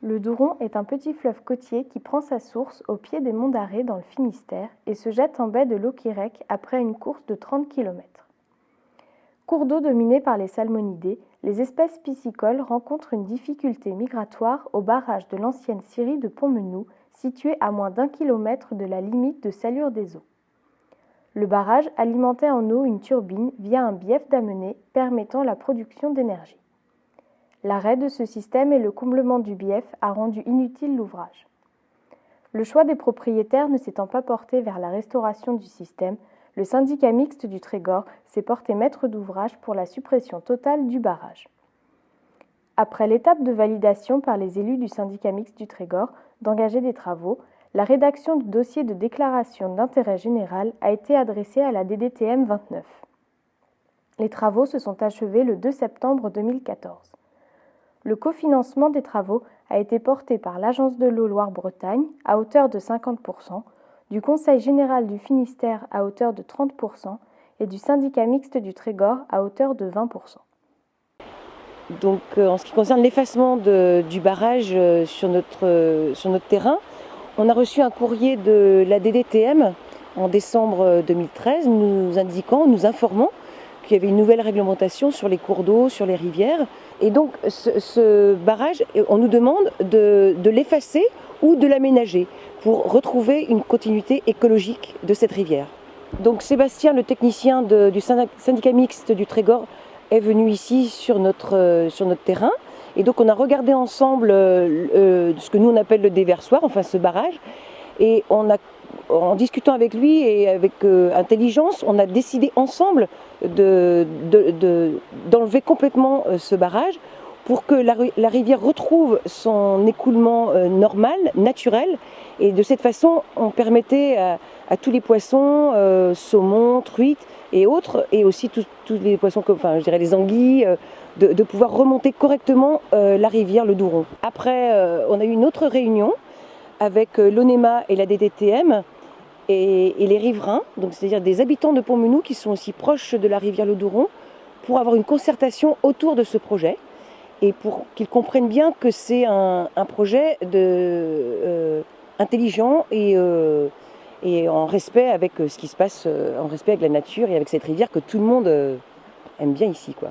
Le Douron est un petit fleuve côtier qui prend sa source au pied des monts d'Arrée dans le Finistère et se jette en baie de Locquirec après une course de 30 km. Cours d'eau dominé par les salmonidés, les espèces piscicoles rencontrent une difficulté migratoire au barrage de l'ancienne scierie de Pontmenou, situé à moins d'1 km de la limite de salure des eaux. Le barrage alimentait en eau une turbine via un bief d'amener permettant la production d'énergie. L'arrêt de ce système et le comblement du bief a rendu inutile l'ouvrage. Le choix des propriétaires ne s'étant pas porté vers la restauration du système, le syndicat mixte du Trégor s'est porté maître d'ouvrage pour la suppression totale du barrage. Après l'étape de validation par les élus du syndicat mixte du Trégor d'engager des travaux, la rédaction du dossier de déclaration d'intérêt général a été adressée à la DDTM 29. Les travaux se sont achevés le 2 septembre 2014. Le cofinancement des travaux a été porté par l'Agence de l'eau Loire-Bretagne à hauteur de 50%, du Conseil général du Finistère à hauteur de 30% et du syndicat mixte du Trégor à hauteur de 20%. Donc en ce qui concerne l'effacement du barrage sur notre terrain, on a reçu un courrier de la DDTM en décembre 2013 nous informant qu'il y avait une nouvelle réglementation sur les cours d'eau, sur les rivières. Et donc ce barrage, on nous demande de l'effacer ou de l'aménager pour retrouver une continuité écologique de cette rivière. Donc Sébastien, le technicien du syndicat mixte du Trégor, est venu ici sur notre terrain. Et donc on a regardé ensemble ce que nous on appelle le déversoir, enfin ce barrage. Et en discutant avec lui et avec intelligence, on a décidé ensemble d'enlever complètement ce barrage pour que la rivière retrouve son écoulement normal, naturel. Et de cette façon, on permettait à tous les poissons, saumons, truites et autres, et aussi tous les poissons, enfin je dirais les anguilles, de pouvoir remonter correctement la rivière, le Douron. Après, on a eu une autre réunion avec l'ONEMA et la DDTM et les riverains, donc c'est-à-dire des habitants de Pontmenou qui sont aussi proches de la rivière le Douron, pour avoir une concertation autour de ce projet et pour qu'ils comprennent bien que c'est un projet intelligent et en respect avec ce qui se passe, en respect avec la nature et avec cette rivière que tout le monde aime bien ici, quoi.